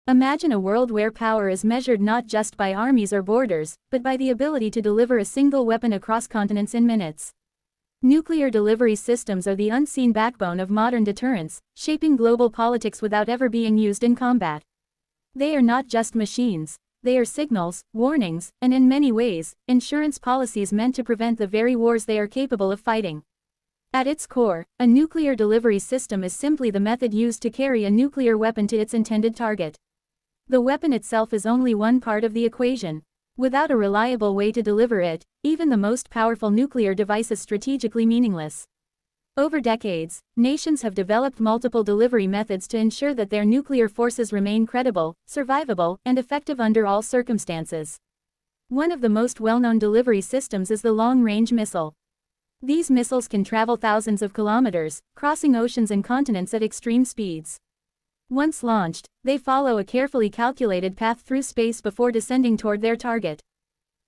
Imagine a world where power is measured not just by armies or borders, but by the ability to deliver a single weapon across continents in minutes. Nuclear delivery systems are the unseen backbone of modern deterrence, shaping global politics without ever being used in combat. They are not just machines, they are signals, warnings, and in many ways, insurance policies meant to prevent the very wars they are capable of fighting. At its core, a nuclear delivery system is simply the method used to carry a nuclear weapon to its intended target. The weapon itself is only one part of the equation. Without a reliable way to deliver it, even the most powerful nuclear device is strategically meaningless. Over decades, nations have developed multiple delivery methods to ensure that their nuclear forces remain credible, survivable, and effective under all circumstances. One of the most well-known delivery systems is the long-range missile. These missiles can travel thousands of kilometers, crossing oceans and continents at extreme speeds. Once launched, they follow a carefully calculated path through space before descending toward their target.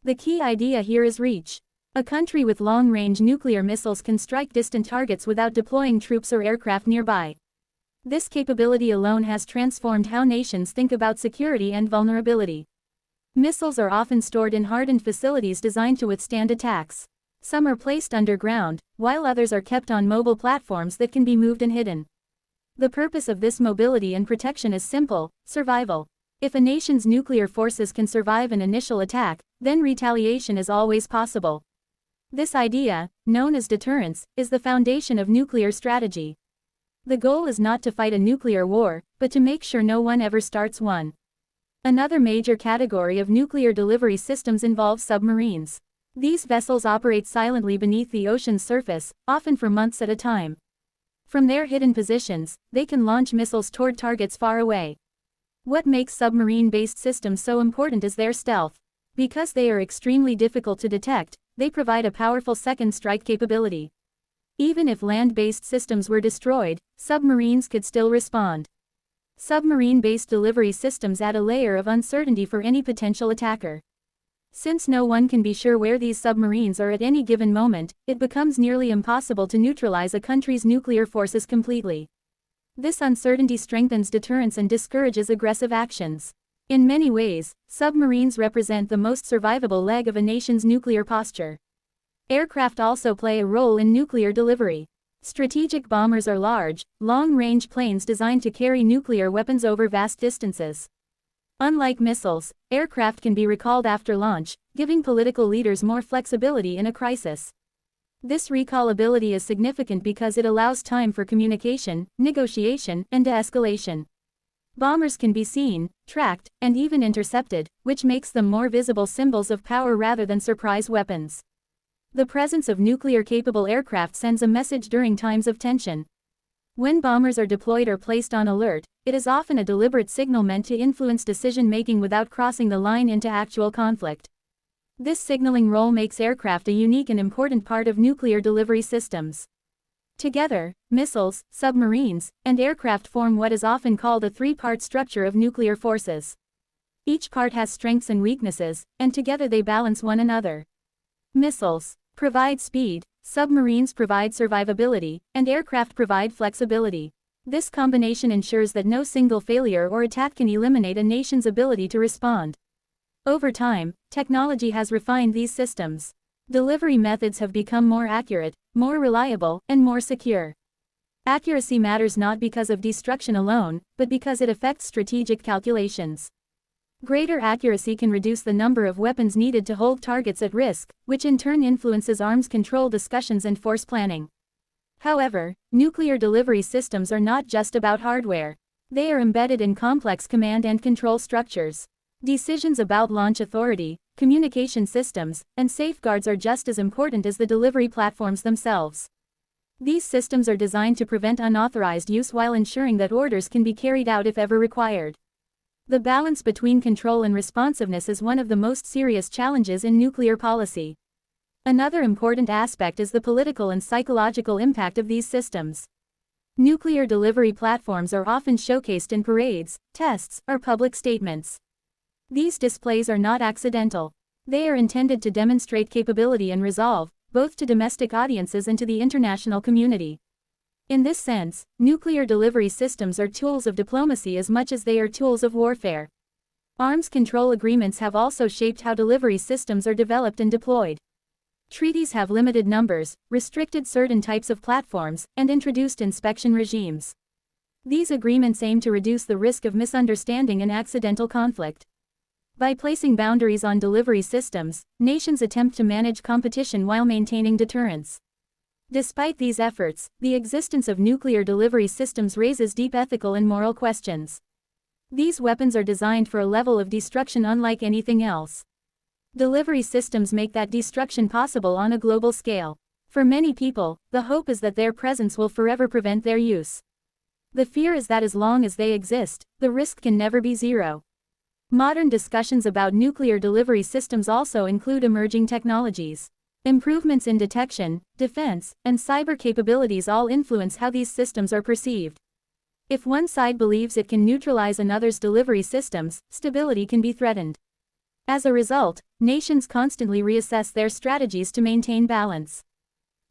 The key idea here is reach. A country with long-range nuclear missiles can strike distant targets without deploying troops or aircraft nearby. This capability alone has transformed how nations think about security and vulnerability. Missiles are often stored in hardened facilities designed to withstand attacks. Some are placed underground, while others are kept on mobile platforms that can be moved and hidden. The purpose of this mobility and protection is simple: survival. If a nation's nuclear forces can survive an initial attack, then retaliation is always possible. This idea, known as deterrence, is the foundation of nuclear strategy. The goal is not to fight a nuclear war, but to make sure no one ever starts one. Another major category of nuclear delivery systems involves submarines. These vessels operate silently beneath the ocean's surface, often for months at a time. From their hidden positions, they can launch missiles toward targets far away. What makes submarine-based systems so important is their stealth. Because they are extremely difficult to detect, they provide a powerful second strike capability. Even if land-based systems were destroyed, submarines could still respond. Submarine-based delivery systems add a layer of uncertainty for any potential attacker. Since no one can be sure where these submarines are at any given moment, it becomes nearly impossible to neutralize a country's nuclear forces completely. This uncertainty strengthens deterrence and discourages aggressive actions. In many ways, submarines represent the most survivable leg of a nation's nuclear posture. Aircraft also play a role in nuclear delivery. Strategic bombers are large, long-range planes designed to carry nuclear weapons over vast distances. Unlike missiles, aircraft can be recalled after launch, giving political leaders more flexibility in a crisis. This recallability is significant because it allows time for communication, negotiation, and de-escalation. Bombers can be seen, tracked, and even intercepted, which makes them more visible symbols of power rather than surprise weapons. The presence of nuclear-capable aircraft sends a message during times of tension. When bombers are deployed or placed on alert, it is often a deliberate signal meant to influence decision-making without crossing the line into actual conflict. This signaling role makes aircraft a unique and important part of nuclear delivery systems. Together, missiles, submarines, and aircraft form what is often called a three-part structure of nuclear forces. Each part has strengths and weaknesses, and together they balance one another. Missiles provide speed, submarines provide survivability, and aircraft provide flexibility. This combination ensures that no single failure or attack can eliminate a nation's ability to respond. Over time, technology has refined these systems. Delivery methods have become more accurate, more reliable, and more secure. Accuracy matters not because of destruction alone, but because it affects strategic calculations. Greater accuracy can reduce the number of weapons needed to hold targets at risk, which in turn influences arms control discussions and force planning. However, nuclear delivery systems are not just about hardware. They are embedded in complex command and control structures. Decisions about launch authority, communication systems, and safeguards are just as important as the delivery platforms themselves. These systems are designed to prevent unauthorized use while ensuring that orders can be carried out if ever required. The balance between control and responsiveness is one of the most serious challenges in nuclear policy. Another important aspect is the political and psychological impact of these systems. Nuclear delivery platforms are often showcased in parades, tests, or public statements. These displays are not accidental. They are intended to demonstrate capability and resolve, both to domestic audiences and to the international community. In this sense, nuclear delivery systems are tools of diplomacy as much as they are tools of warfare. Arms control agreements have also shaped how delivery systems are developed and deployed. Treaties have limited numbers, restricted certain types of platforms, and introduced inspection regimes. These agreements aim to reduce the risk of misunderstanding and accidental conflict. By placing boundaries on delivery systems, nations attempt to manage competition while maintaining deterrence. Despite these efforts, the existence of nuclear delivery systems raises deep ethical and moral questions. These weapons are designed for a level of destruction unlike anything else. Delivery systems make that destruction possible on a global scale. For many people, the hope is that their presence will forever prevent their use. The fear is that as long as they exist, the risk can never be zero. Modern discussions about nuclear delivery systems also include emerging technologies. Improvements in detection, defense, and cyber capabilities all influence how these systems are perceived. If one side believes it can neutralize another's delivery systems, stability can be threatened. As a result, nations constantly reassess their strategies to maintain balance.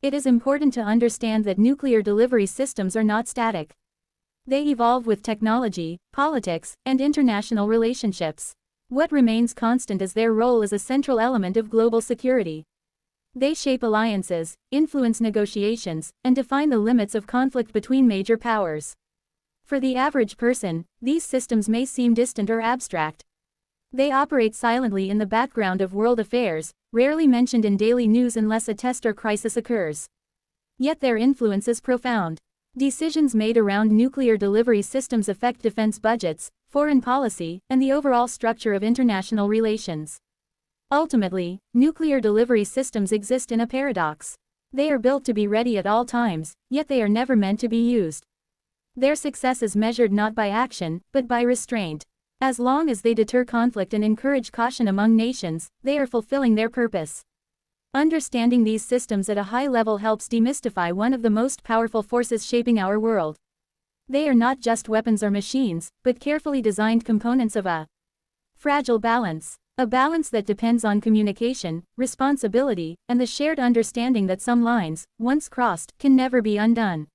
It is important to understand that nuclear delivery systems are not static. They evolve with technology, politics, and international relationships. What remains constant is their role as a central element of global security. They shape alliances, influence negotiations, and define the limits of conflict between major powers. For the average person, these systems may seem distant or abstract. They operate silently in the background of world affairs, rarely mentioned in daily news unless a test or crisis occurs. Yet their influence is profound. Decisions made around nuclear delivery systems affect defense budgets, foreign policy, and the overall structure of international relations. Ultimately, nuclear delivery systems exist in a paradox. They are built to be ready at all times, yet they are never meant to be used. Their success is measured not by action, but by restraint. As long as they deter conflict and encourage caution among nations, they are fulfilling their purpose. Understanding these systems at a high level helps demystify one of the most powerful forces shaping our world. They are not just weapons or machines, but carefully designed components of a fragile balance. A balance that depends on communication, responsibility, and the shared understanding that some lines, once crossed, can never be undone.